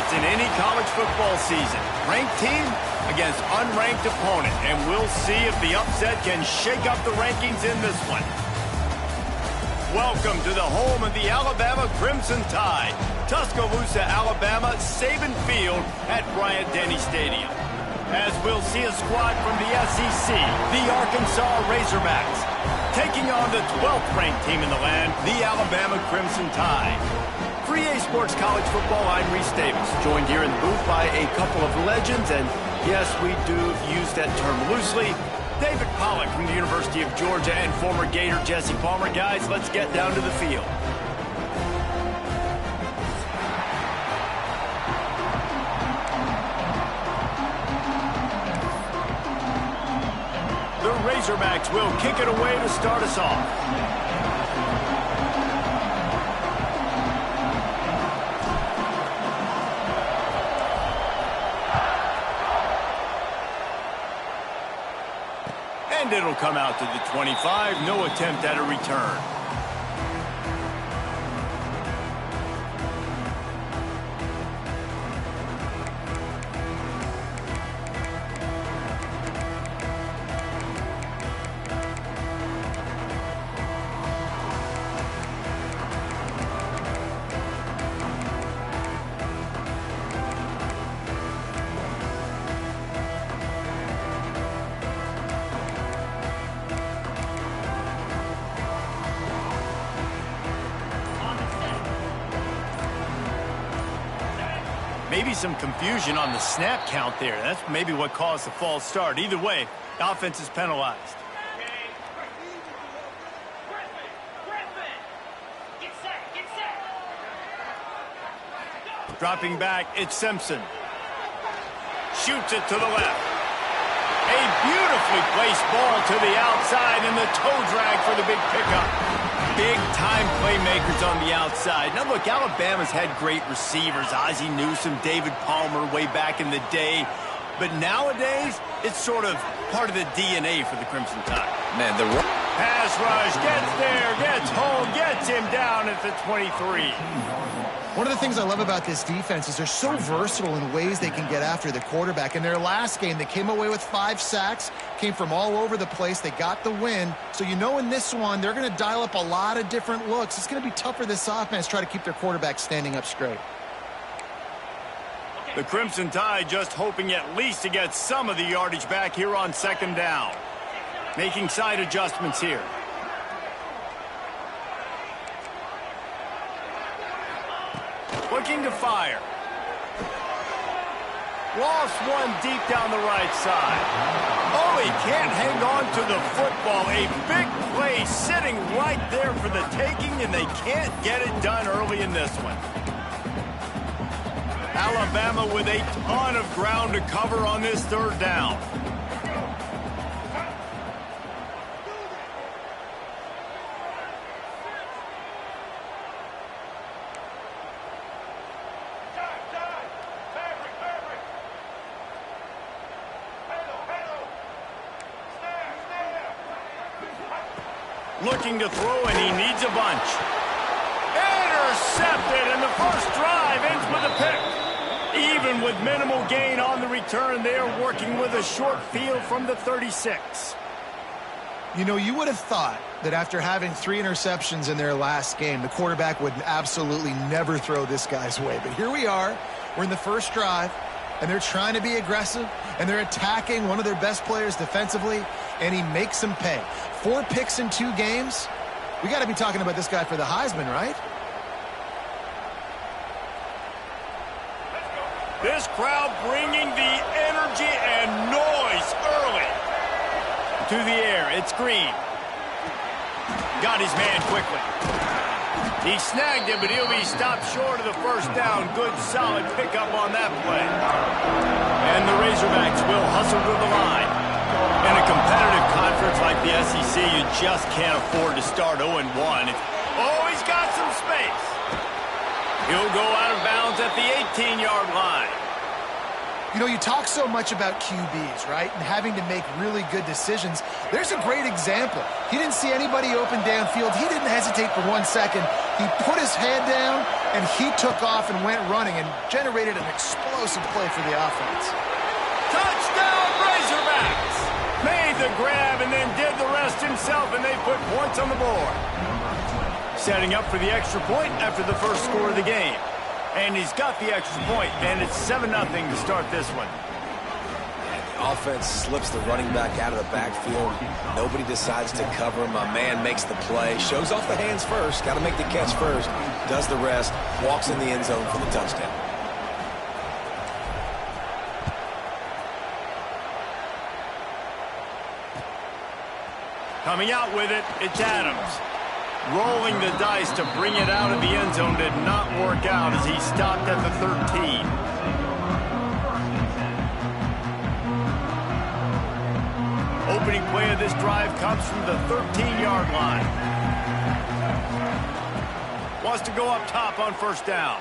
it's in any college football season. Ranked team against unranked opponent, and we'll see if the upset can shake up the rankings in this one. Welcome to the home of the Alabama Crimson Tide. Tuscaloosa, Alabama, Saban Field at Bryant-Denny Stadium. As we'll see a squad from the SEC, the Arkansas Razorbacks, taking on the 12th ranked team in the land, the Alabama Crimson Tide. For EA Sports College Football, I'm Reese Davis, joined here in the booth by a couple of legends, and yes, we do use that term loosely. David Pollack from the University of Georgia and former Gator Jesse Palmer. Guys, let's get down to the field. The Razorbacks will kick it away to start us off. And it'll come out to the 25. No attempt at a return. Maybe some confusion on the snap count there. That's maybe what caused the false start. Either way, the offense is penalized. Dropping back, it's Simpson. Shoots it to the left. A beautifully placed ball to the outside, and the toe drag for the big pickup. Big-time playmakers on the outside. Now, look, Alabama's had great receivers. Ozzie Newsome, David Palmer way back in the day. But nowadays, it's sort of part of the DNA for the Crimson Tide. Man, the pass rush, gets there, gets home, gets him down at the 23. One of the things I love about this defense is they're so versatile in ways they can get after the quarterback. In their last game, they came away with 5 sacks, came from all over the place. They got the win. So you know in this one, they're going to dial up a lot of different looks. It's going to be tough for this offense to try to keep their quarterback standing up straight. The Crimson Tide just hoping at least to get some of the yardage back here on second down. Making side adjustments here. Looking to fire. Lost one deep down the right side. Oh, he can't hang on to the football. A big play sitting right there for the taking, and they can't get it done early in this one. Alabama with a ton of ground to cover on this third down. Looking to throw, and he needs a bunch. Intercepted, and the first drive ends with a pick. Even with minimal gain on the return, they are working with a short field from the 36. You know, you would have thought that after having 3 interceptions in their last game, the quarterback would absolutely never throw this guy's way. But here we are. We're in the first drive, and they're trying to be aggressive, and they're attacking one of their best players defensively, and he makes them pay. 4 picks in 2 games. We got to be talking about this guy for the Heisman, right? This crowd bringing the energy and noise early. To the air, it's Green. Got his man quickly. He snagged him, but he'll be stopped short of the first down. Good, solid pickup on that play. And the Razorbacks will hustle to the line. In a competitive conference like the SEC, you just can't afford to start 0-1. Oh, he's got some space. He'll go out of bounds at the 18-yard line. You know, you talk so much about QBs, right, and having to make really good decisions. There's a great example. He didn't see anybody open downfield. He didn't hesitate for 1 second. He put his head down, and he took off and went running and generated an explosive play for the offense. Touchdown, Razorbacks! Made the grab and then did the rest himself, and they put points on the board. Setting up for the extra point after the first score of the game. And he's got the extra point, and it's 7-0 to start this one. The offense slips the running back out of the backfield. Nobody decides to cover him. My man makes the play. Shows off the hands first. Got to make the catch first. Does the rest. Walks in the end zone for the touchdown. Coming out with it, it's Adams. Rolling the dice to bring it out of the end zone did not work out as he stopped at the 13. Opening play of this drive comes from the 13-yard line. Wants to go up top on first down.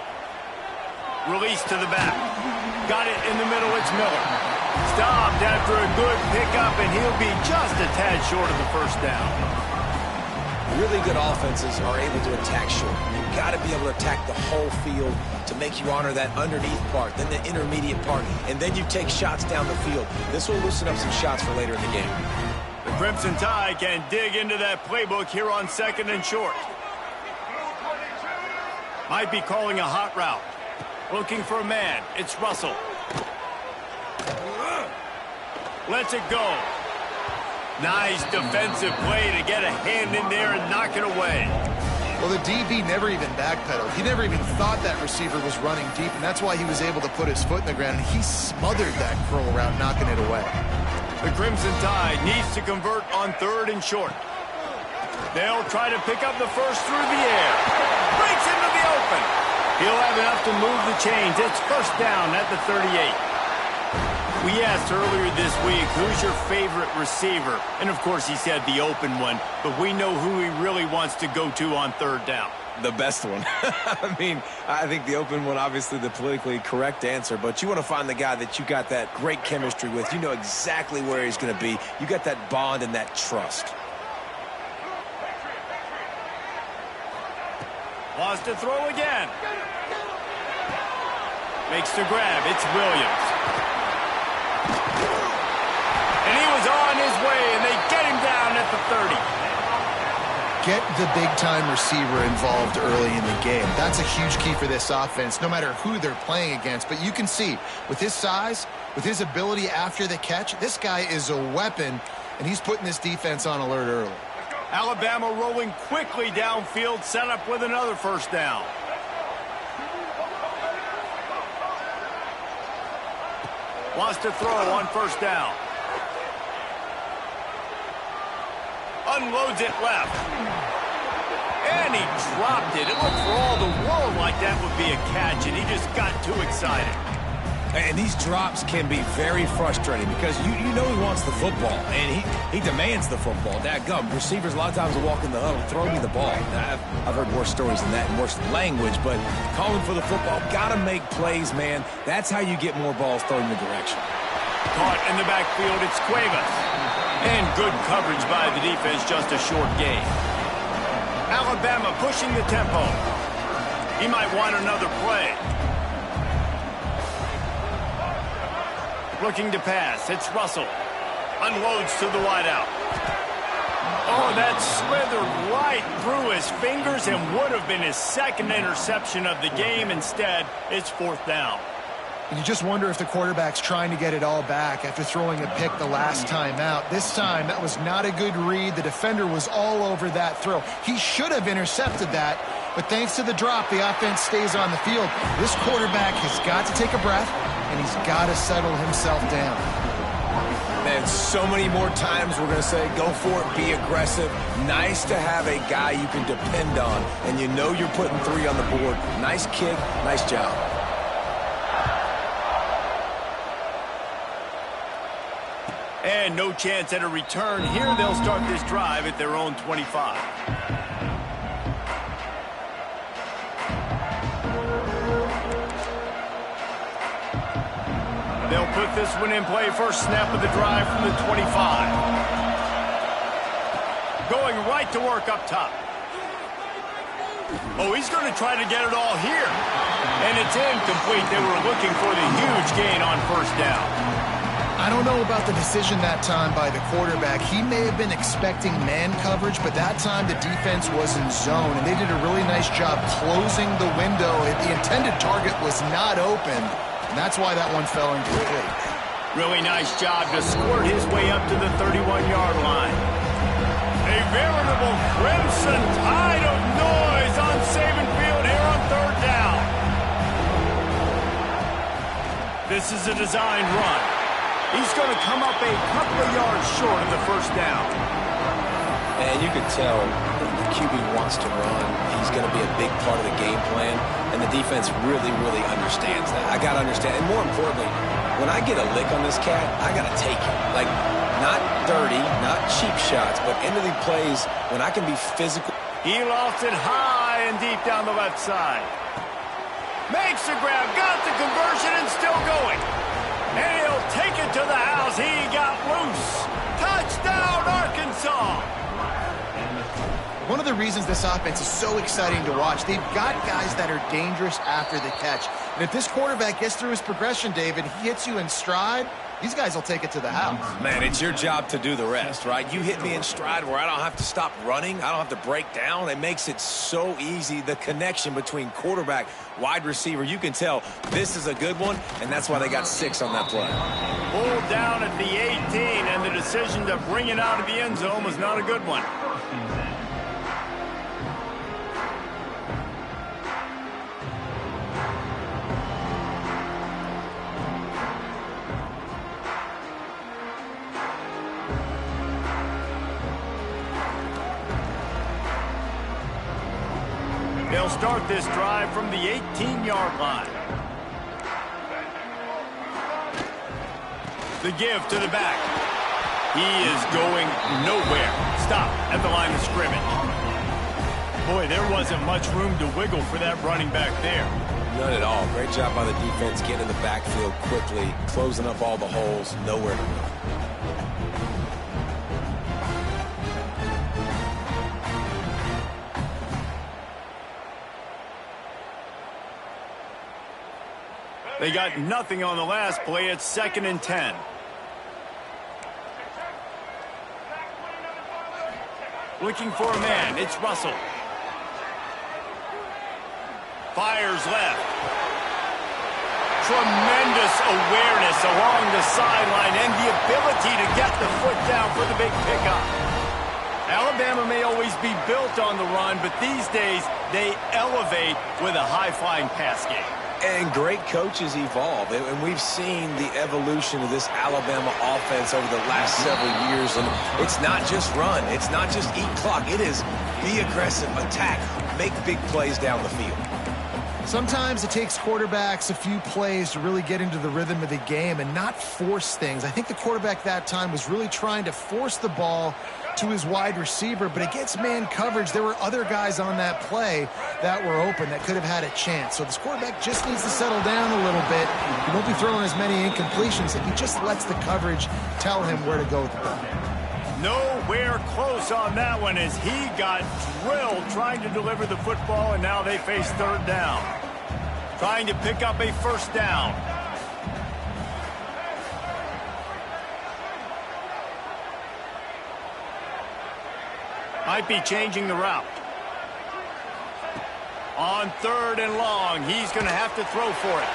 Release to the back. Got it in the middle, it's Miller. Stopped after a good pickup, and he'll be just a tad short of the first down. Really good offenses are able to attack short. You've got to be able to attack the whole field to make you honor that underneath part, then the intermediate part, and then you take shots down the field. This will loosen up some shots for later in the game. The Crimson Tide can dig into that playbook here on 2nd and short. Might be calling a hot route. Looking for a man. It's Russell. Lets it go. Nice defensive play to get a hand in there and knock it away. Well, the DB never even backpedaled. He never even thought that receiver was running deep, and that's why he was able to put his foot in the ground, and he smothered that curl route, knocking it away. The Crimson Tide needs to convert on 3rd and short. They'll try to pick up the first through the air. Breaks into the open. He'll have enough to move the chains. It's first down at the 38. We asked earlier this week, who's your favorite receiver? And, of course, he said the open one, but we know who he really wants to go to on 3rd down. The best one. I mean, I think the open one, obviously the politically correct answer, but you want to find the guy that you got that great chemistry with. You know exactly where he's going to be. You got that bond and that trust. Wants to throw again. Makes the grab. It's Williams. And he was on his way, and they get him down at the 30. Get the big-time receiver involved early in the game. That's a huge key for this offense, no matter who they're playing against. But you can see, with his size, with his ability after the catch, this guy is a weapon, and he's putting this defense on alert early. Alabama rolling quickly downfield, set up with another first down. Wants to throw on first down. Unloads it left. And he dropped it. It looked for all the world like that would be a catch, and he just got too excited. And these drops can be very frustrating because you know he wants the football, and he demands the football. Dadgum, receivers a lot of times will walk in the huddle, throw me the ball. Now, I've heard worse stories than that and worse language, but calling for the football, got to make plays, man. That's how you get more balls thrown in the direction. Caught in the backfield, it's Cuevas. And good coverage by the defense, just a short gain. Alabama pushing the tempo. He might want another play. Looking to pass, it's Russell. Unloads to the wideout. Oh, that slithered right through his fingers and would have been his second interception of the game. Instead, it's 4th down. And you just wonder if the quarterback's trying to get it all back after throwing a pick the last time out. This time, that was not a good read. The defender was all over that throw. He should have intercepted that, but thanks to the drop, the offense stays on the field. This quarterback has got to take a breath, and he's got to settle himself down. Man, so many more times we're going to say, go for it, be aggressive. Nice to have a guy you can depend on, and you know you're putting 3 on the board. Nice kick, nice job. And no chance at a return here. They'll start this drive at their own 25. They'll put this one in play. First snap of the drive from the 25. Going right to work up top. Oh, he's going to try to get it all here. And it's incomplete. They were looking for the huge gain on first down. I don't know about the decision that time by the quarterback. He may have been expecting man coverage, but that time the defense was in zone, and they did a really nice job closing the window. The intended target was not open, and that's why that one fell incomplete. Really nice job to squirt his way up to the 31-yard line. A veritable crimson tide of noise on Saban Field here on third down. This is a designed run. He's going to come up a couple of yards short of the first down. And you can tell the QB wants to run. He's going to be a big part of the game plan, and the defense really, really understands that. I got to understand, and more importantly, when I get a lick on this cat, I got to take it. Like, not dirty, not cheap shots, but end of the plays when I can be physical. He lost it high and deep down the left side. Makes the grab, got the conversion, and still going. And he'll take it to the house. He got loose. Touchdown, Arkansas. One of the reasons this offense is so exciting to watch, they've got guys that are dangerous after the catch. And if this quarterback gets through his progression, David, he hits you in stride, these guys will take it to the house. Man, it's your job to do the rest, right? You hit me in stride where I don't have to stop running. I don't have to break down. It makes it so easy. The connection between quarterback, wide receiver, you can tell this is a good one, and that's why they got 6 on that play. Pulled down at the 18, and the decision to bring it out of the end zone was not a good one. They'll start this drive from the 18-yard line. The give to the back. He is going nowhere. Stop at the line of scrimmage. Boy, there wasn't much room to wiggle for that running back there. None at all. Great job by the defense getting in the backfield quickly, closing up all the holes, nowhere to run. They got nothing on the last play. It's 2nd and 10. Looking for a man. It's Russell. Fires left. Tremendous awareness along the sideline and the ability to get the foot down for the big pickup. Alabama may always be built on the run, but these days they elevate with a high-flying pass game. And great coaches evolve, and we've seen the evolution of this Alabama offense over the last several years, and it's not just run, it's not just eat clock, it is be aggressive, attack, make big plays down the field. Sometimes it takes quarterbacks a few plays to really get into the rhythm of the game and not force things. I think the quarterback that time was really trying to force the ball to his wide receiver, but against man coverage, there were other guys on that play that were open that could have had a chance. So this quarterback just needs to settle down a little bit. He won't be throwing as many incompletions if he just lets the coverage tell him where to go with the ball. Nowhere close on that one as he got drilled trying to deliver the football, and now they face third down. Trying to pick up a first down. Might be changing the route. On 3rd and long, he's going to have to throw for it.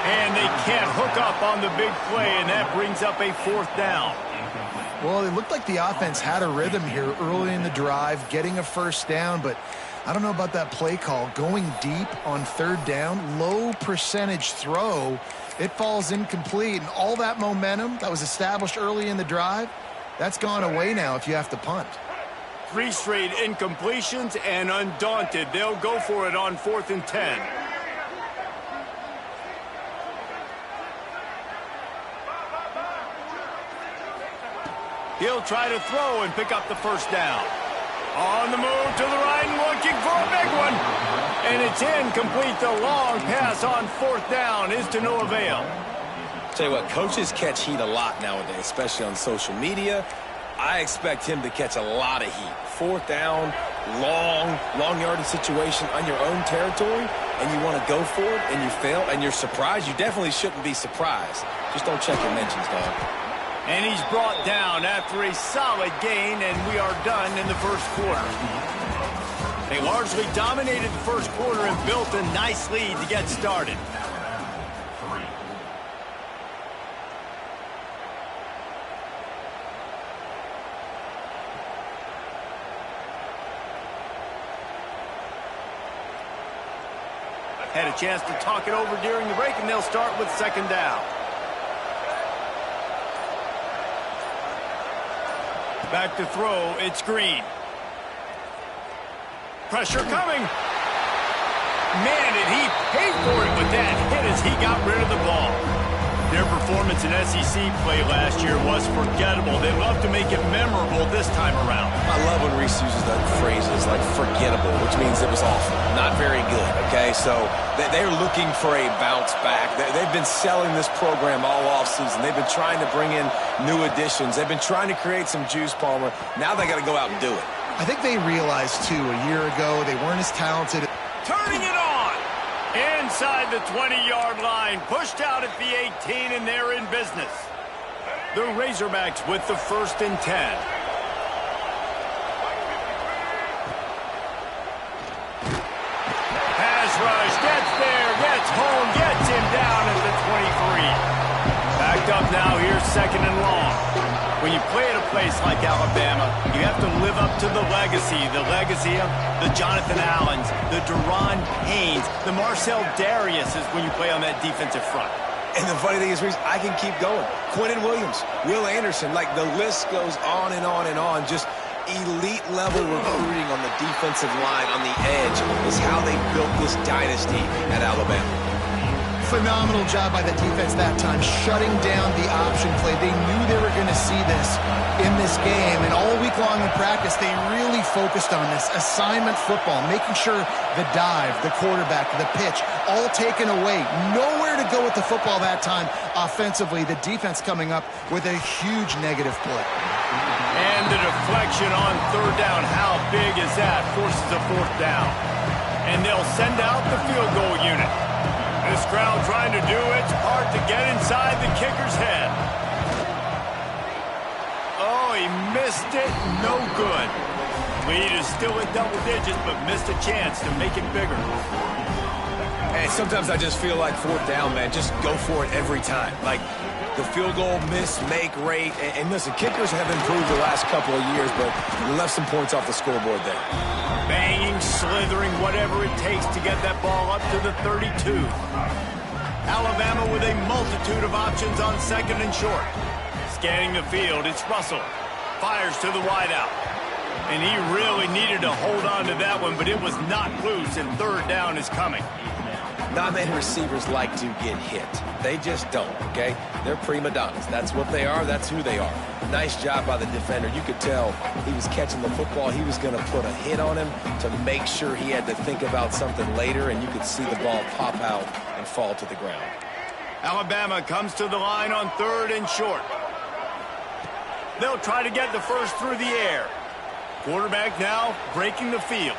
And they can't hook up on the big play, and that brings up a 4th down. Well, it looked like the offense had a rhythm here early in the drive, getting a first down, but I don't know about that play call. Going deep on 3rd down, low percentage throw, it falls incomplete, and all that momentum that was established early in the drive, that's gone away now if you have to punt. 3 straight incompletions, and undaunted, they'll go for it on 4th and 10. He'll try to throw and pick up the first down. On the move to the right and looking for a big one. And it's incomplete. The long pass on 4th down is to no avail. Tell you what, coaches catch heat a lot nowadays, especially on social media. I expect him to catch a lot of heat. 4th down, long yardage situation on your own territory, and you want to go for it, and you fail, and you're surprised, you definitely shouldn't be surprised. Just don't check your mentions, dog. And he's brought down after a solid gain, and we are done in the first quarter. They largely dominated the first quarter and built a nice lead to get started. Had a chance to talk it over during the break, and they'll start with second down. Back to throw, it's Green. Pressure coming. Man, did he pay for it with that hit as he got rid of the ball. Their performance in SEC play last year was forgettable. They'd love to make it memorable this time around. I love when Reese uses that phrases like forgettable, which means it was awful, not very good, okay? So they're looking for a bounce back. They've been selling this program all offseason. They've been trying to bring in new additions. They've been trying to create some juice, Palmer. Now they got to go out and do it. I think they realized, too, a year ago they weren't as talented. Turning it on. Inside the 20-yard line, pushed out at the 18, and they're in business. The Razorbacks with the 1st and 10. Pass rush, gets there, gets home, gets him down at the 23. Backed up now, here's 2nd and long. When you play at a place like Alabama, you have to live up to the legacy of the Jonathan Allens, the Deron Paynes, the Marcel Dariuses when you play on that defensive front. And the funny thing is, Reese, I can keep going. Quentin Williams, Will Anderson, like the list goes on and on and on. Just elite level recruiting on the defensive line, on the edge, is how they built this dynasty at Alabama. Phenomenal job by the defense that time, shutting down the option play. They knew they were going to see this in this game, and all week long in practice, they really focused on this assignment football, making sure the dive, the quarterback, the pitch, all taken away. Nowhere to go with the football that time offensively. The defense coming up with a huge negative play. And the deflection on 3rd down, how big is that? Forces a 4th down. And they'll send out the field goal unit. This crowd trying to do its part to get inside the kicker's head. Oh, he missed it. No good. Lead is still at double digits, but missed a chance to make it bigger. Hey, sometimes I just feel like 4th down, man. Just go for it every time. Like the field goal miss-make rate. And listen, kickers have improved the last couple of years, but left some points off the scoreboard there. Banging, slithering, whatever it takes to get that ball up to the 32. Alabama with a multitude of options on 2nd and short. Scanning the field, it's Russell. Fires to the wideout. And he really needed to hold on to that one, but it was not loose, and 3rd down is coming. Non-man receivers like to get hit. They just don't, okay? They're prima donnas. That's what they are. That's who they are. Nice job by the defender. You could tell he was catching the football. He was going to put a hit on him to make sure he had to think about something later, and you could see the ball pop out and fall to the ground. Alabama comes to the line on 3rd and short. They'll try to get the first through the air. Quarterback now breaking the field.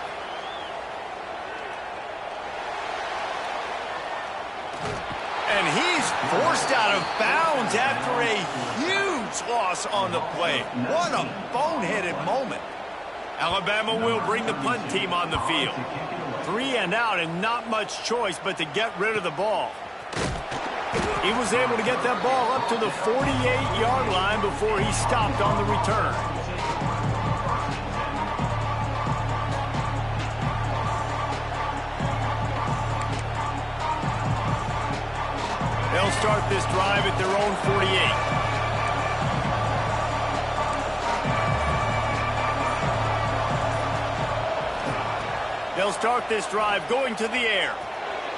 And he's forced out of bounds after a huge loss on the play. What a boneheaded moment. Alabama will bring the punt team on the field. 3 and out and not much choice but to get rid of the ball. He was able to get that ball up to the 48-yard line before he stopped on the return. They'll start this drive at their own 48. They'll start this drive going to the air.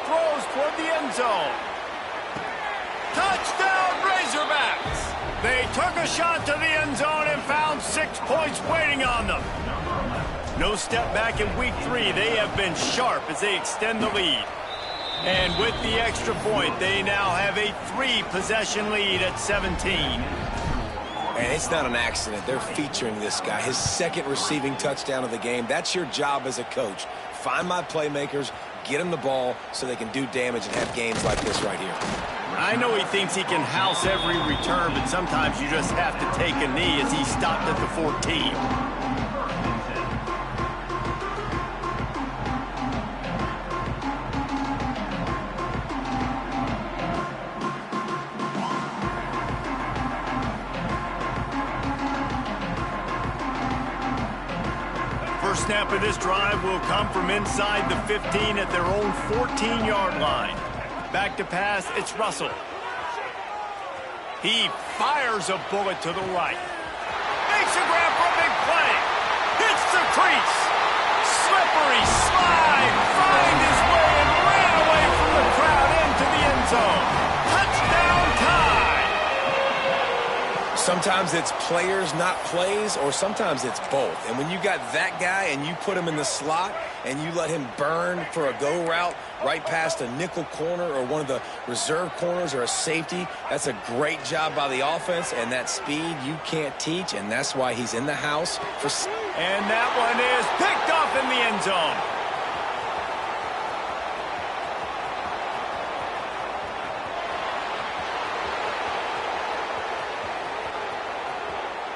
Throws toward the end zone. Touchdown, Razorbacks! They took a shot to the end zone and found 6 points waiting on them. No step back in week 3. They have been sharp as they extend the lead. And with the extra point, they now have a 3-possession lead at 17. And it's not an accident. They're featuring this guy. His second receiving touchdown of the game. That's your job as a coach. Find my playmakers, get them the ball so they can do damage and have games like this right here. I know he thinks he can house every return, but sometimes you just have to take a knee as he stopped at the 14. First snap of this drive will come from inside the 15 at their own 14-yard line. Back to pass, it's Russell. He fires a bullet to the right. Makes a grab for a big play. Hits the crease. Slippery slide. Find his way and ran away from the crowd into the end zone. Touchdown tie. Sometimes it's players, not plays, or sometimes it's both. And when you got that guy and you put him in the slot and you let him burn for a go route right past a nickel corner or one of the reserve corners or a safety, that's a great job by the offense, and that speed you can't teach, and that's why he's in the house. And that one is picked off in the end zone.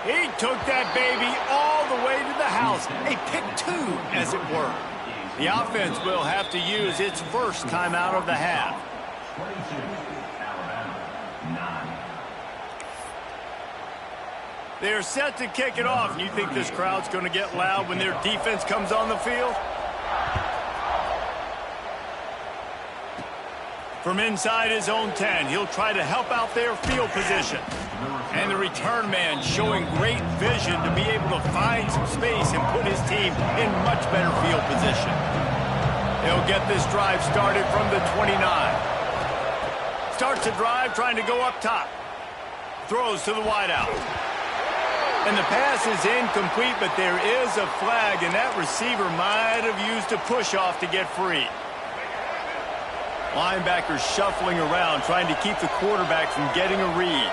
He took that baby all the way to the house. A pick two, as it were. The offense will have to use its first timeout of the half. They're set to kick it off. You think this crowd's going to get loud when their defense comes on the field? From inside his own 10, he'll try to help out their field position. And the return man showing great vision to be able to find some space and put his team in much better field position. He'll get this drive started from the 29. Starts the drive trying to go up top. Throws to the wideout. And the pass is incomplete, but there is a flag, and that receiver might have used a push-off to get free. Linebackers shuffling around, trying to keep the quarterback from getting a read.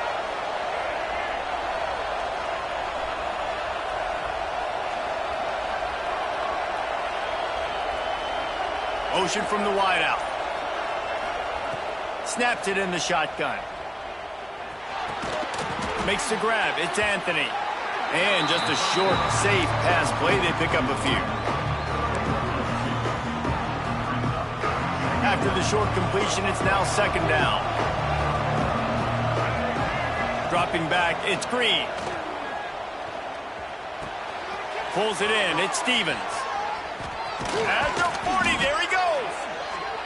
Motion from the wideout. Snaps it in the shotgun. Makes the grab. It's Anthony. And just a short, safe pass play. They pick up a few. After the short completion, it's now second down. Dropping back, it's Green. Pulls it in, it's Stevens. At the 40, there he goes.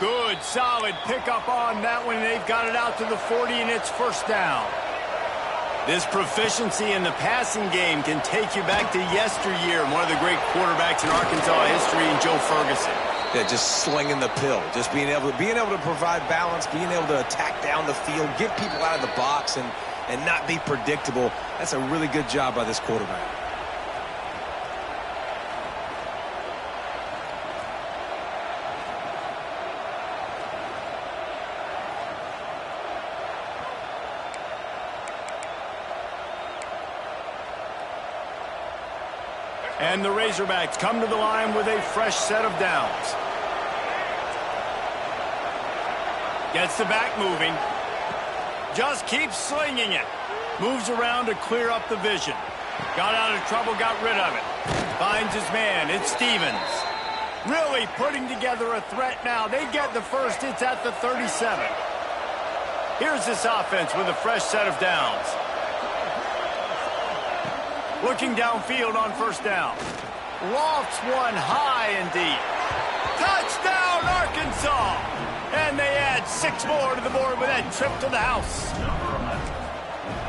Good, solid pickup on that one. They've got it out to the 40, and it's first down. This proficiency in the passing game can take you back to yesteryear, one of the great quarterbacks in Arkansas history, in Joe Ferguson. Yeah, just slinging the pill, just being able to provide balance, being able to attack down the field, get people out of the box, and not be predictable. That's a really good job by this quarterback. And the Razorbacks come to the line with a fresh set of downs. Gets the back moving. Just keeps slinging it. Moves around to clear up the vision. Got out of trouble, got rid of it. Finds his man, it's Stevens. Really putting together a threat now. They get the first, it's at the 37. Here's this offense with a fresh set of downs. Looking downfield on first down. Lofts one high and deep. Touchdown, Arkansas! And they add 6 more to the board with that trip to the house.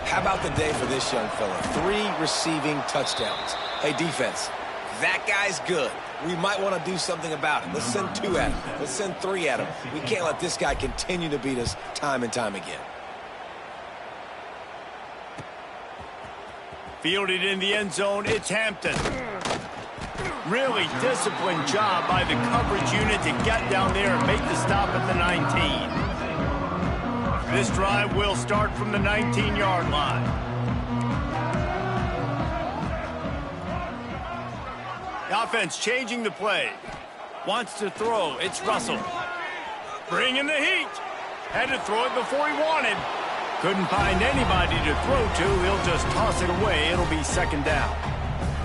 How about the day for this young fella? 3 receiving touchdowns. Hey, defense, that guy's good. We might want to do something about it. Let's send 2 at him. Let's send 3 at him. We can't let this guy continue to beat us time and time again. Fielded in the end zone, it's Hampton. Really disciplined job by the coverage unit to get down there and make the stop at the 19. This drive will start from the 19-yard line. The offense changing the play. Wants to throw. It's Russell. Bringing the heat. Had to throw it before he wanted. Couldn't find anybody to throw to. He'll just toss it away. It'll be second down.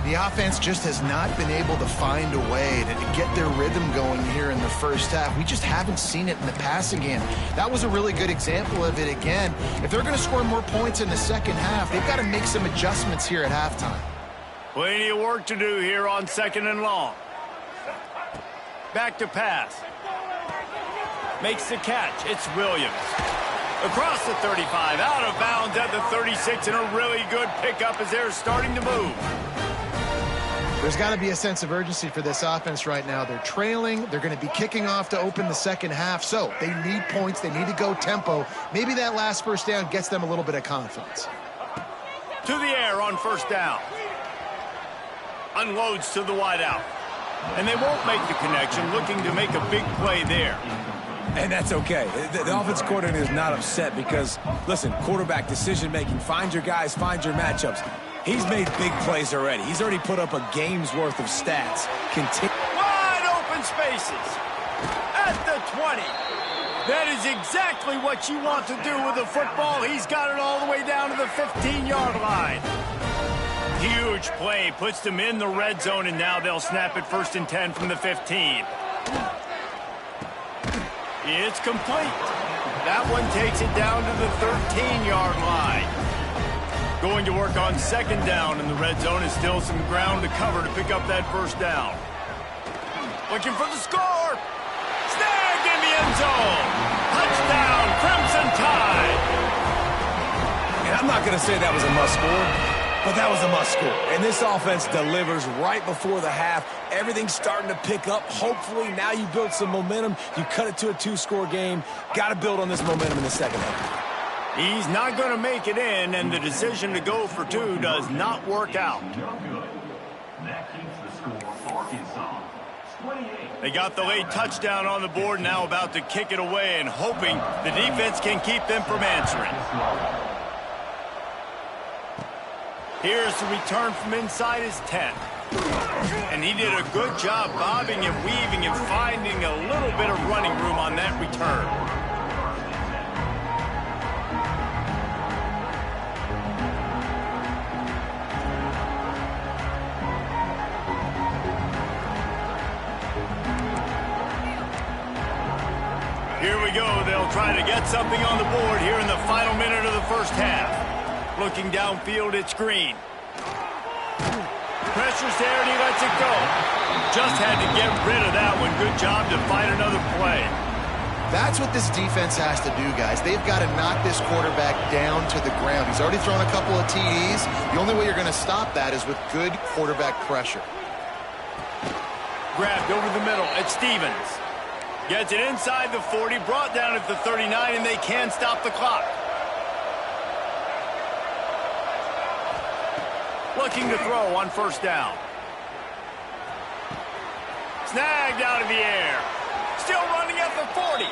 The offense just has not been able to find a way to get their rhythm going here in the first half. We just haven't seen it in the passing game. That was a really good example of it again. If they're going to score more points in the second half, they've got to make some adjustments here at halftime. Plenty of work to do here on second and long. Back to pass. Makes the catch. It's Williams. Across the 35, out of bounds at the 36, and a really good pickup as they're starting to move. There's got to be a sense of urgency for this offense right now. They're trailing. They're going to be kicking off to open the second half, so they need points. They need to go tempo. Maybe that last first down gets them a little bit of confidence. To the air on first down. Unloads to the wideout. And they won't make the connection, looking to make a big play there. And that's okay. The offense coordinator is not upset because, listen, quarterback decision-making, find your guys, find your matchups. He's made big plays already. He's already put up a game's worth of stats. Wide open spaces at the 20. That is exactly what you want to do with a football. He's got it all the way down to the 15-yard line. Huge play, puts them in the red zone, and now they'll snap it 1st and 10 from the 15. It's complete. That one takes it down to the 13-yard line. Going to work on second down in the red zone. Is still some ground to cover to pick up that first down. Looking for the score. Snagged in the end zone. Touchdown, Crimson Tide. And I'm not going to say that was a must-score, but that was a must-score. And this offense delivers right before the half. Everything's starting to pick up. Hopefully, now you build some momentum. You cut it to a 2-score game. Got to build on this momentum in the second half. He's not going to make it in, and the decision to go for 2 does not work out. They got the late touchdown on the board, now about to kick it away and hoping the defense can keep them from answering. Here's the return from inside his 10. And he did a good job bobbing and weaving and finding a little bit of running room on that return. Here we go. They'll try to get something on the board here in the final minute of the first half. Looking downfield, it's Green. Pressure's there, and he lets it go. Just had to get rid of that one. Good job to find another play. That's what this defense has to do, guys. They've got to knock this quarterback down to the ground. He's already thrown a couple of TDs. The only way you're going to stop that is with good quarterback pressure. Grabbed over the middle. It's Stevens. Gets it inside the 40, brought down at the 39, and they can stop the clock. Looking to throw on first down. Snagged out of the air. Still running at the 40.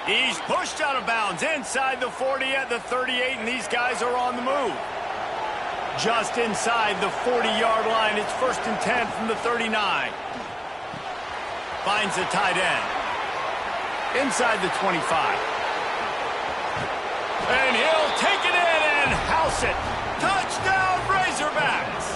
He's pushed out of bounds inside the 40 at the 38, and these guys are on the move. Just inside the 40-yard line. It's 1st and 10 from the 39. Finds the tight end. Inside the 25. And he'll take it in and house it. Touchdown, Razorbacks.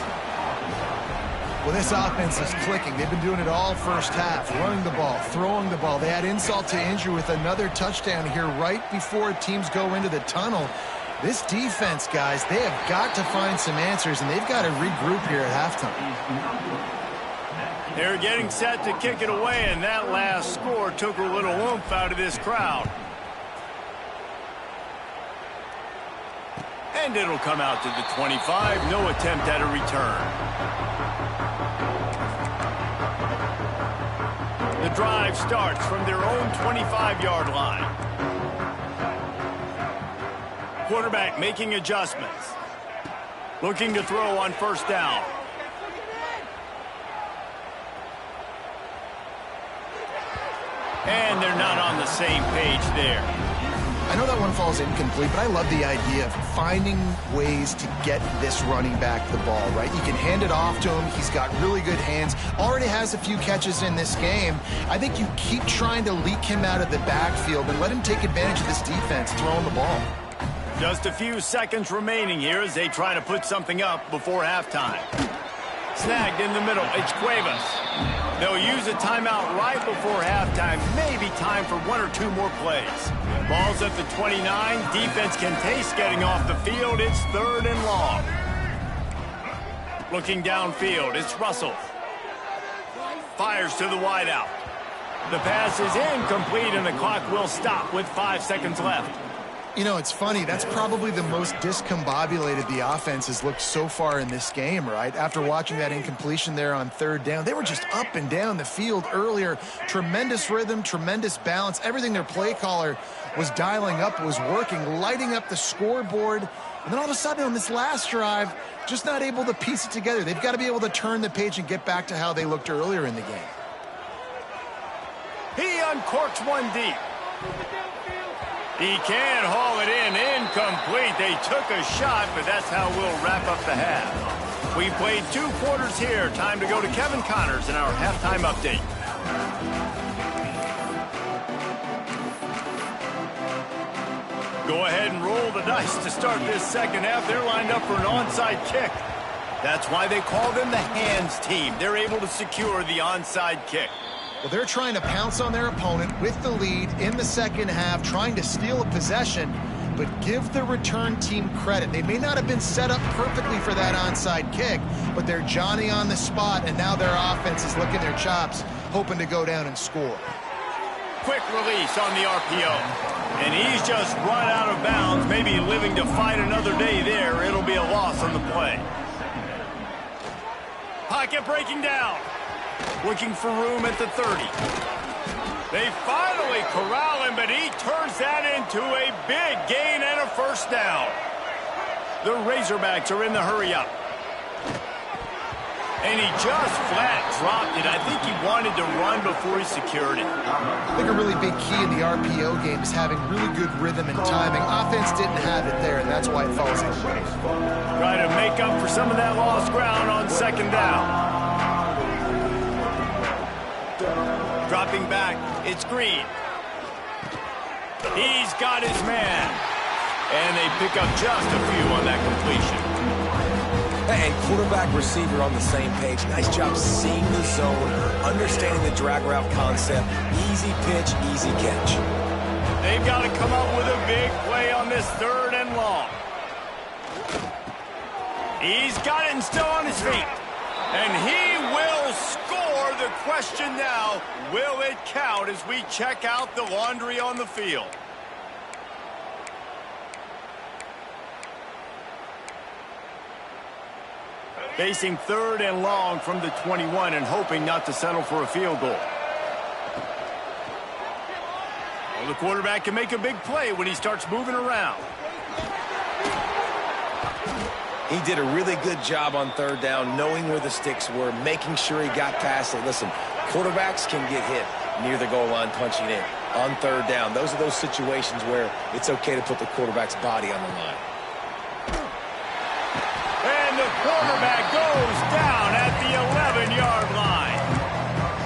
Well, this offense is clicking. They've been doing it all first half, running the ball, throwing the ball. They had insult to injury with another touchdown here right before teams go into the tunnel. This defense, guys, they have got to find some answers, and they've got to regroup here at halftime. They're getting set to kick it away, and that last score took a little oomph out of this crowd. And it'll come out to the 25. No attempt at a return. The drive starts from their own 25-yard line. Quarterback making adjustments. Looking to throw on first down. And they're not on the same page there. I know that one falls incomplete, but I love the idea of finding ways to get this running back the ball, right? You can hand it off to him. He's got really good hands. Already has a few catches in this game. I think you keep trying to leak him out of the backfield and let him take advantage of this defense throwing the ball. Just a few seconds remaining here as they try to put something up before halftime. Snagged in the middle. It's Cuevas. They'll use a timeout right before halftime. Maybe time for one or two more plays. Ball's at the 29. Defense can taste getting off the field. It's 3rd and long. Looking downfield, it's Russell. Fires to the wideout. The pass is incomplete, and the clock will stop with 5 seconds left. You know, it's funny. That's probably the most discombobulated the offense has looked so far in this game, right? After watching that incompletion there on 3rd down, they were just up and down the field earlier. Tremendous rhythm, tremendous balance. Everything their play caller was dialing up was working, lighting up the scoreboard. And then all of a sudden on this last drive, just not able to piece it together. They've got to be able to turn the page and get back to how they looked earlier in the game. He uncorks one deep. He can haul it in. Incomplete. They took a shot, but that's how we'll wrap up the half. We played 2 quarters here. Time to go to Kevin Connors in our halftime update. Go ahead and roll the dice to start this second half. They're lined up for an onside kick. That's why they call them the hands team. They're able to secure the onside kick. Well, they're trying to pounce on their opponent with the lead in the second half, trying to steal a possession, but give the return team credit. They may not have been set up perfectly for that onside kick, but they're Johnny on the spot, and now their offense is licking their chops, hoping to go down and score. Quick release on the RPO. And he's just run out of bounds, maybe living to fight another day there. It'll be a loss on the play. Pocket breaking down. Looking for room at the 30. They finally corral him, but he turns that into a big gain and a first down. The Razorbacks are in the hurry-up. And he just flat dropped it. I think he wanted to run before he secured it. I think a really big key in the RPO game is having really good rhythm and timing. Offense didn't have it there, and that's why it falls incomplete. Try to make up for some of that lost ground on second down. Dropping back, it's Green. He's got his man. And they pick up just a few on that completion. And quarterback, receiver on the same page. Nice job seeing the zone, understanding the drag route concept. Easy pitch, easy catch. They've got to come up with a big play on this 3rd and long. He's got it and still on his feet. And he will score. The question now, will it count as we check out the laundry on the field? Facing 3rd and long from the 21 and hoping not to settle for a field goal. Well, the quarterback can make a big play when he starts moving around. He did a really good job on 3rd down, knowing where the sticks were, making sure he got past it. Listen, quarterbacks can get hit near the goal line punching in. On 3rd down, those are those situations where it's okay to put the quarterback's body on the line. And the quarterback goes down at the 11-yard line.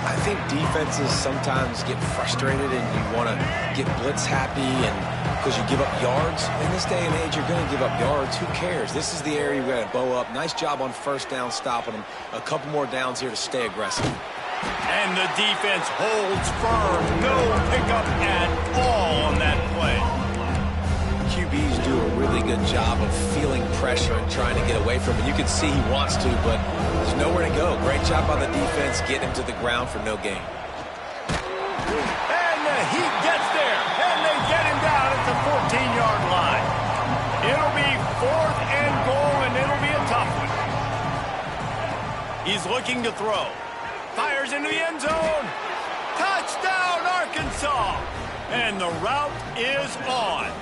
I think defenses sometimes get frustrated and you want to get blitz happy and because you give up yards. In this day and age, you're going to give up yards. Who cares? This is the area you've got to bow up. Nice job on 1st down stopping them. A couple more downs here to stay aggressive. And the defense holds firm. No pickup at all on that play. QBs do a really good job of feeling pressure and trying to get away from it. You can see he wants to, but there's nowhere to go. Great job by the defense getting him to the ground for no gain. And the Heat gets there, and they get him down at the 14-yard line. It'll be 4th and goal, and it'll be a tough one. He's looking to throw. Fires into the end zone. Touchdown, Arkansas. And the route is on.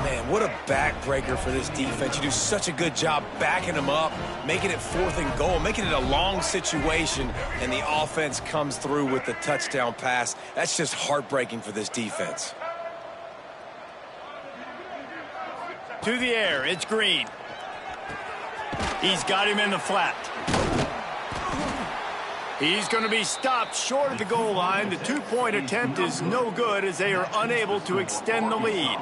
Man, what a backbreaker for this defense. You do such a good job backing them up, making it 4th and goal, making it a long situation, and the offense comes through with the touchdown pass. That's just heartbreaking for this defense. To the air, it's Green. He's got him in the flat. He's going to be stopped short of the goal line. The two-point attempt is no good as they are unable to extend the lead.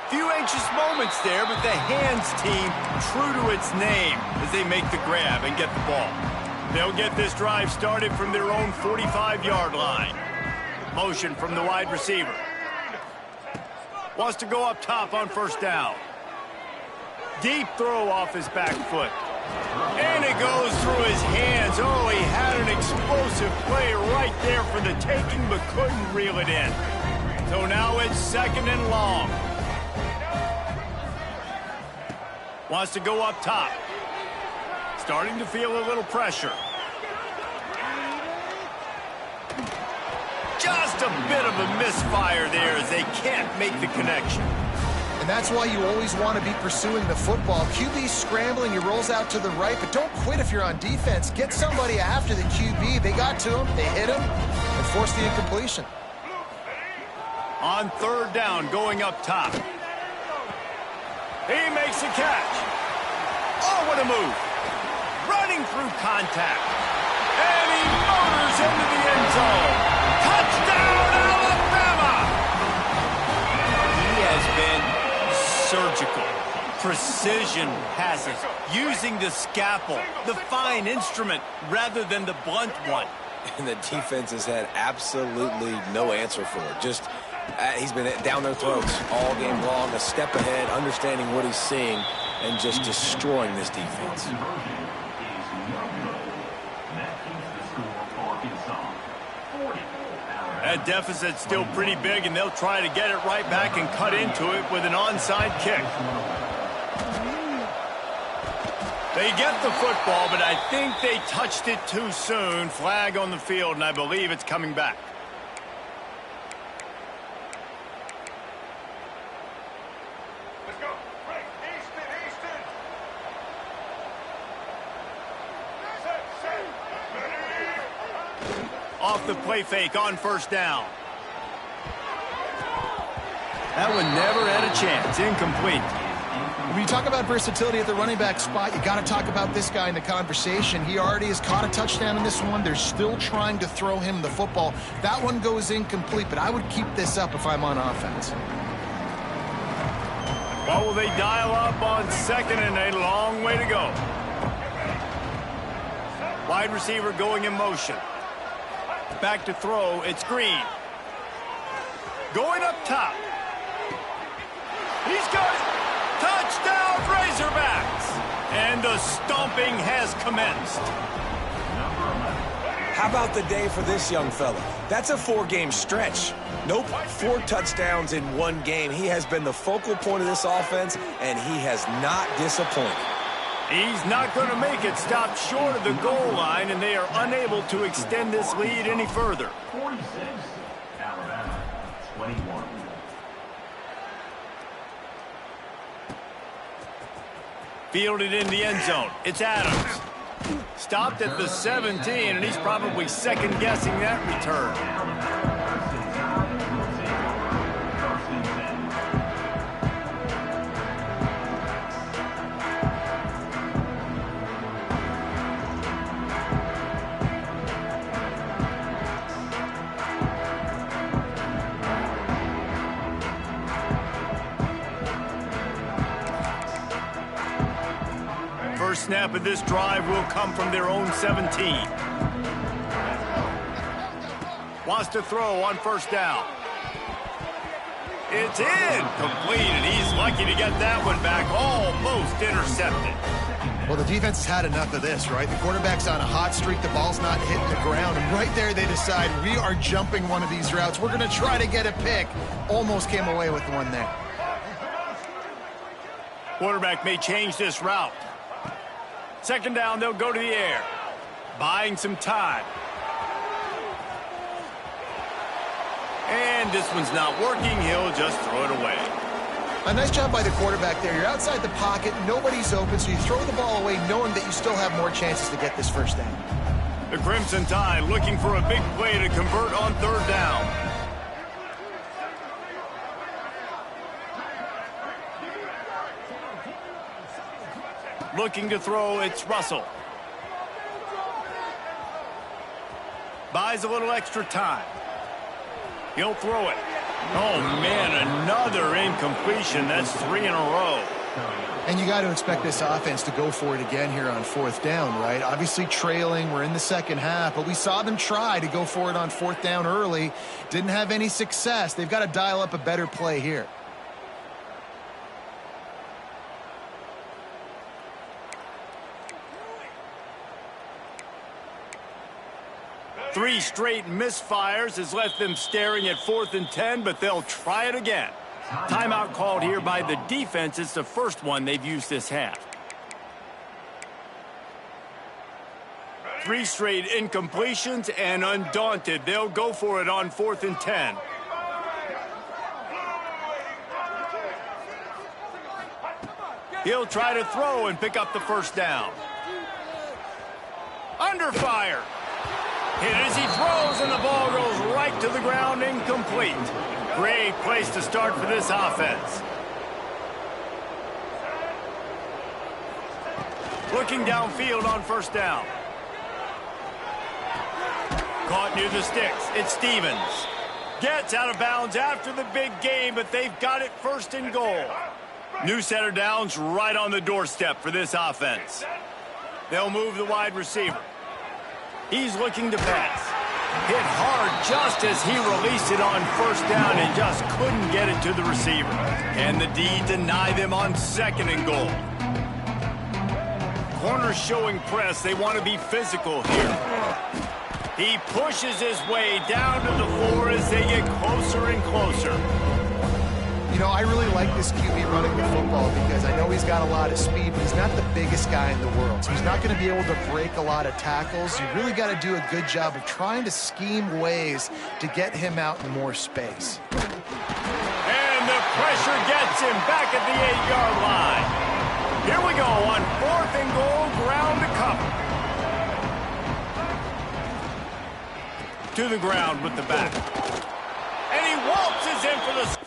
Few anxious moments there, but the hands team true to its name as they make the grab and get the ball. They'll get this drive started from their own 45-yard line. Motion from the wide receiver. Wants to go up top on first down. Deep throw off his back foot. And it goes through his hands. Oh, he had an explosive play right there for the taking, but couldn't reel it in. So now it's 2nd and long. Wants to go up top. Starting to feel a little pressure. Just a bit of a misfire there as they can't make the connection. And that's why you always want to be pursuing the football. QB's scrambling, he rolls out to the right, but don't quit if you're on defense. Get somebody after the QB. They got to him, they hit him, and forced the incompletion. On 3rd down, going up top. He makes a catch. Oh, what a move. Running through contact. And he motors into the end zone. Touchdown, Alabama! He has been surgical. Precision passes. Using the scalpel, the fine instrument, rather than the blunt one. And the defense has had absolutely no answer for it. Just, he's been down their throats all game long, a step ahead, understanding what he's seeing, and just destroying this defense. That deficit's still pretty big, and they'll try to get it right back and cut into it with an onside kick. They get the football, but I think they touched it too soon. Flag on the field, and I believe it's coming back. Let's go. Right. Easton. Off the play fake on first down. That one never had a chance. Incomplete. When you talk about versatility at the running back spot, you got to talk about this guy in the conversation. He already has caught a touchdown in this one. They're still trying to throw him the football. That one goes incomplete, but I would keep this up if I'm on offense. What will they dial up on 2nd and a long way to go? Wide receiver going in motion. Back to throw, it's Green. Going up top. He's got it. Touchdown, Razorbacks! And the stomping has commenced. How about the day for this young fella? That's a 4-game stretch. Nope, 4 touchdowns in 1 game. He has been the focal point of this offense, and he has not disappointed. He's not going to make it. Stopped short of the goal line, and they are unable to extend this lead any further. 46, Alabama, 21. Fielded in the end zone. It's Adams. Stopped at the 17, and he's probably second-guessing that return. First snap of this drive will come from their own 17. Wants to throw on first down. It's incomplete, and he's lucky to get that one back. Almost intercepted. Well, the defense has had enough of this, right? The quarterback's on a hot streak. The ball's not hitting the ground. And right there, they decide, we are jumping one of these routes. We're going to try to get a pick. Almost came away with one there. Quarterback may change this route. 2nd down, they'll go to the air. Buying some time. And this one's not working. He'll just throw it away. A nice job by the quarterback there. You're outside the pocket. Nobody's open, so you throw the ball away knowing that you still have more chances to get this first down. The Crimson Tide looking for a big play to convert on third down. Looking to throw, it's Russell. Buys a little extra time. He'll throw it. Oh, man, another incompletion. That's 3 in a row. And you got to expect this offense to go for it again here on fourth down, right? Obviously trailing. We're in the second half, but we saw them try to go for it on fourth down early. Didn't have any success. They've got to dial up a better play here. Three straight misfires has left them staring at 4th and 10, but they'll try it again. Timeout called here by the defense. It's the first one they've used this half. 3 straight incompletions, and undaunted, they'll go for it on 4th and 10. He'll try to throw and pick up the first down. Under fire. Hit as he throws, and the ball goes right to the ground, incomplete. Great place to start for this offense. Looking downfield on first down. Caught near the sticks. It's Stevens. Gets out of bounds after the big game, but they've got it first and goal. New set of downs right on the doorstep for this offense. They'll move the wide receiver. He's looking to pass. Hit hard just as he released it on first down and just couldn't get it to the receiver. And the D deny them on 2nd and goal. Corners showing press. They want to be physical here. He pushes his way down to the floor as they get closer and closer. You know, I really like this QB running the football because I know he's got a lot of speed, but he's not the biggest guy in the world. So he's not going to be able to break a lot of tackles. You really got to do a good job of trying to scheme ways to get him out in more space. And the pressure gets him back at the 8-yard line. Here we go on 4th and goal, ground to cover. To the ground with the back. And he waltzes in for the...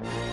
it.